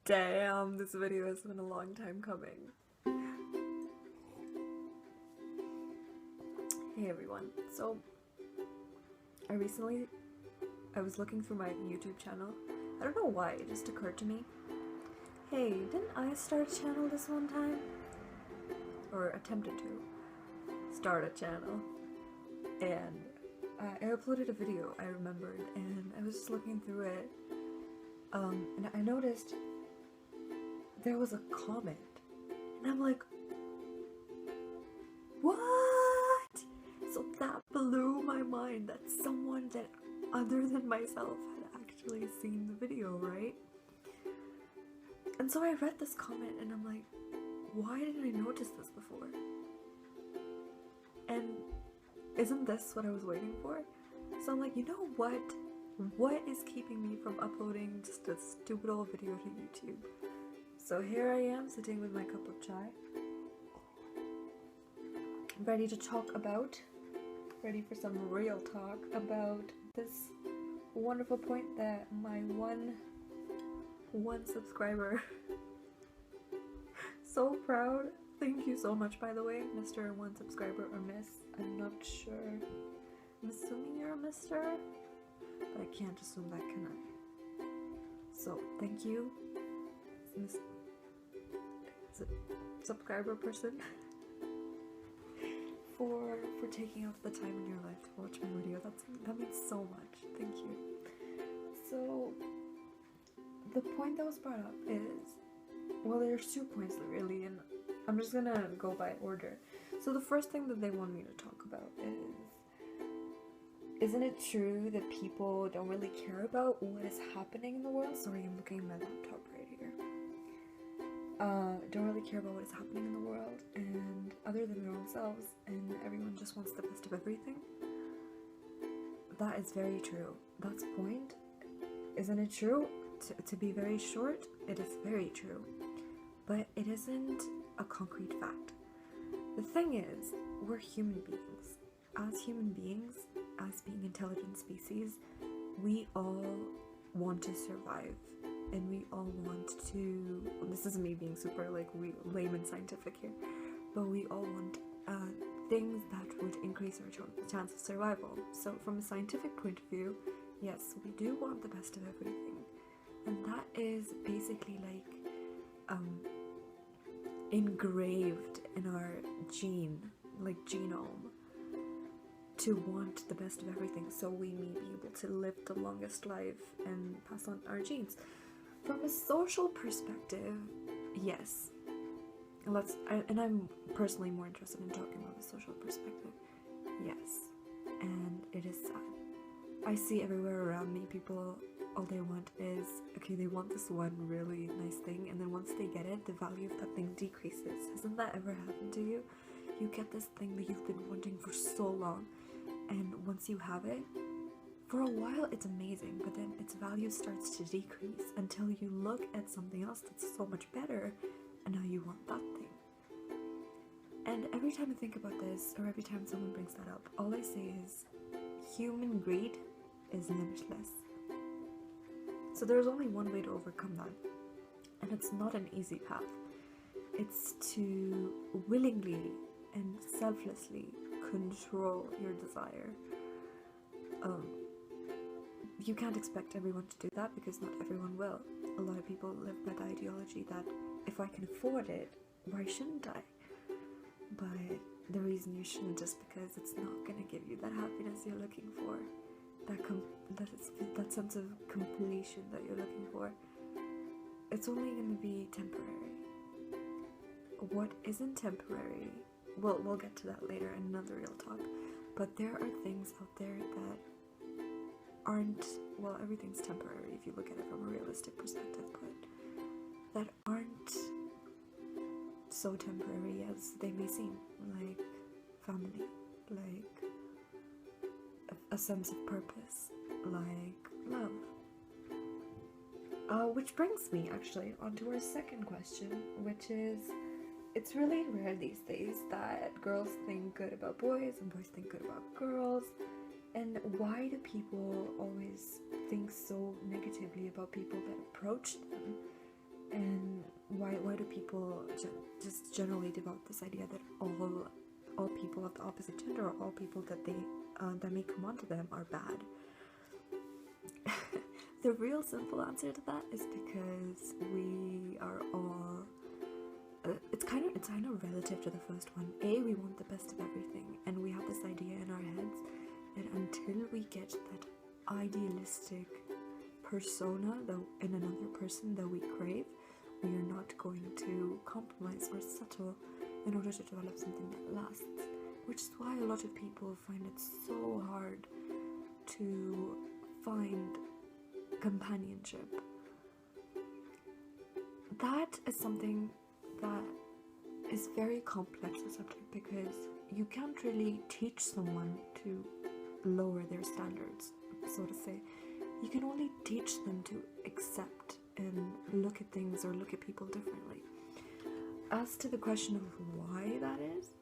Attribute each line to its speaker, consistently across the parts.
Speaker 1: Damn, this video has been a long time coming. Hey everyone, so I was looking through my YouTube channel. I don't know why, it just occurred to me. Hey, didn't I start a channel this one time? Or attempted to start a channel. And I uploaded a video, I remembered, and I was just looking through it. And I noticed there was a comment. And I'm like, what? So that blew my mind that someone that other than myself had actually seen the video, right? And so I read this comment and I'm like, why didn't I notice this before? And isn't this what I was waiting for? So I'm like, you know what? What is keeping me from uploading just a stupid old video to YouTube? So here I am sitting with my cup of chai, ready to talk about, ready for some real talk about this wonderful point that my one subscriber, so proud. Thank you so much, by the way, Mr. One Subscriber or Miss. I'm not sure. I'm assuming you're a Mr. But I can't assume that, can I? So, thank you, Miss subscriber person, for taking off the time in your life to watch my video. That means so much. Thank you. So, the point that was brought up is, well, there's 2 points really, and I'm just gonna go by order. So the first thing that they want me to talk about is, isn't it true that people don't really care about what is happening in the world? Sorry, I'm looking at my laptop right here. Don't really care about what is happening in the world, and other than their own selves, and everyone just wants the best of everything. That is very true. That's the point. Isn't it true? To be very short, it is very true. But it isn't a concrete fact. The thing is, we're human beings. As human beings, as being intelligent species, we all want to survive, and we all want to, well, this is me being super layman scientific here, but we all want things that would increase our chance of survival. So from a scientific point of view, yes, we do want the best of everything, and that is basically engraved in our genome, to want the best of everything, so we may be able to live the longest life and pass on our genes. From a social perspective, yes. And I'm personally more interested in talking about the social perspective. Yes. And it is sad. I see everywhere around me people, all they want is, okay, they want this one really nice thing, and then once they get it, the value of that thing decreases. Hasn't that ever happened to you? You get this thing that you've been wanting for so long, and once you have it, for a while it's amazing, but then its value starts to decrease until you look at something else that's so much better, and now you want that thing. And every time I think about this, or every time someone brings that up, all I say is, human greed is limitless. So there's only one way to overcome that, and it's not an easy path. It's to willingly and selflessly control your desire. You can't expect everyone to do that, because not everyone will. A lot of people live by the ideology that if I can afford it, why shouldn't I? But the reason you shouldn't is because it's not gonna give you that happiness you're looking for, that sense of completion that you're looking for. It's only gonna be temporary. What isn't temporary, well, we'll get to that later in another real talk, but there are things out there that aren't, well, everything's temporary if you look at it from a realistic perspective, but that aren't so temporary as they may seem, like family, like a sense of purpose, like love. Which brings me actually onto our second question, which is, it's really rare these days that girls think good about boys and boys think good about girls. And why do people always think so negatively about people that approach them And why do people just generally develop this idea that all people of the opposite gender, or all people that may come onto them, are bad? The real simple answer to that is because we are all it's kind of relative to the first one. We want the best of everything, and we have this idea in our heads that until we get that idealistic persona in another person that we crave, we are not going to compromise or settle in order to develop something that lasts. Which is why a lot of people find it so hard to find companionship. That is something that is very complex a subject, because you can't really teach someone to lower their standards, so to say. You can only teach them to accept and look at things or look at people differently. As to the question of why that is,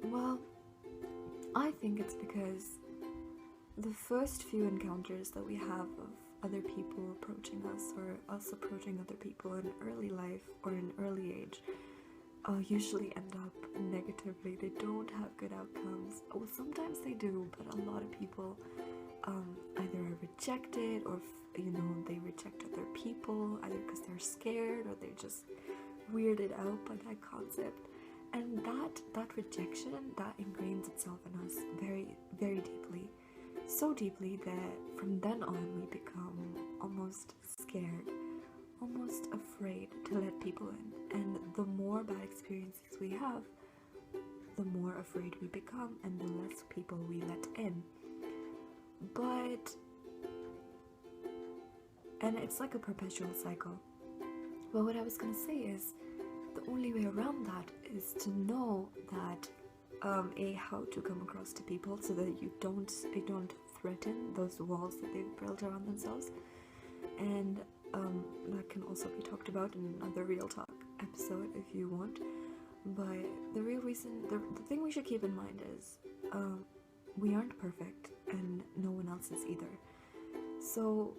Speaker 1: well, I think it's because the first few encounters that we have of other people approaching us, or us approaching other people in early life or in early age, usually end up negatively. They don't have good outcomes. Well, sometimes they do, but a lot of people either are rejected, or they reject other people either because they're scared or they're just weirded out by that concept. And that rejection, that ingrains itself in us very, very deeply. So deeply that from then on we become almost scared, almost afraid to let people in. And the more bad experiences we have, the more afraid we become, and the less people we let in. And it's like a perpetual cycle. But what I was gonna say is, the only way around that is to know that how to come across to people so that they don't threaten those walls that they've built around themselves. And that can also be talked about in another Real Talk episode if you want. But the real reason, the thing we should keep in mind is we aren't perfect, and no one else is either. So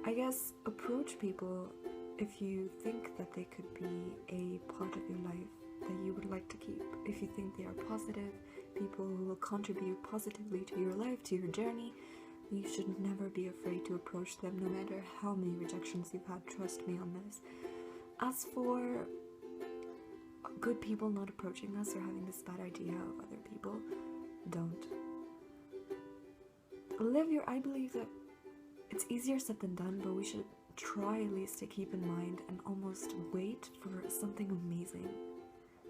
Speaker 1: I guess approach people if you think that they could be a part of your life that you would like to keep. If you think they are positive, people who will contribute positively to your life, to your journey, you should never be afraid to approach them, no matter how many rejections you've had. Trust me on this. As for good people not approaching us or having this bad idea of other people, don't. I believe that it's easier said than done, but we should try at least to keep in mind and almost wait for something amazing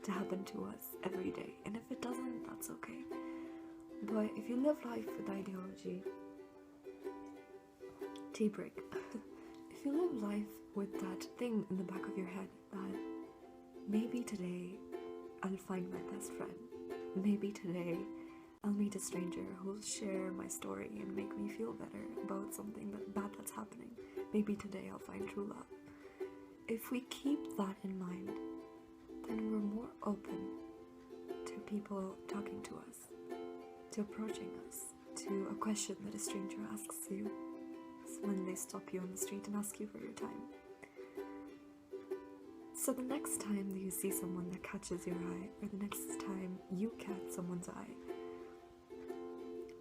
Speaker 1: to happen to us every day. And if it doesn't, that's okay. But if you live life with ideology, tea break. If you live life with that thing in the back of your head that maybe today I'll find my best friend, maybe today I'll meet a stranger who'll share my story and make me feel better about something bad that's happening, maybe today I'll find true love. If we keep that in mind, then we're more open to people talking to us, to approaching us, to a question that a stranger asks you when they stop you on the street and ask you for your time. So the next time that you see someone that catches your eye, or the next time you catch someone's eye,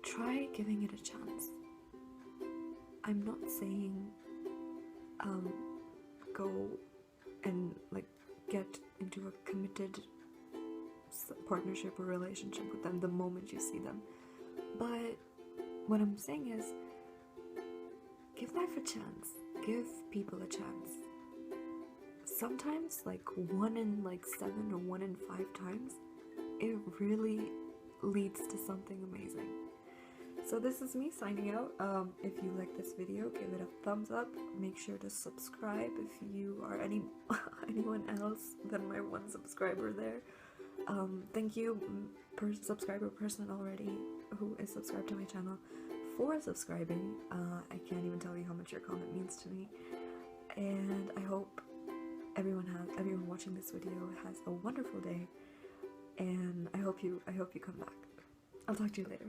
Speaker 1: try giving it a chance. I'm not saying go and get into a committed partnership or relationship with them the moment you see them. But what I'm saying is, give life a chance. Give people a chance. Sometimes, 1 in 7 or 1 in 5 times, it really leads to something amazing. So this is me signing out. If you like this video, give it a thumbs up. Make sure to subscribe if you are anyone else than my 1 subscriber there. Thank you per subscriber person already who is subscribed to my channel for subscribing. I can't even tell you how much your comment means to me. And I hope everyone watching this video has a wonderful day. And I hope you come back. I'll talk to you later.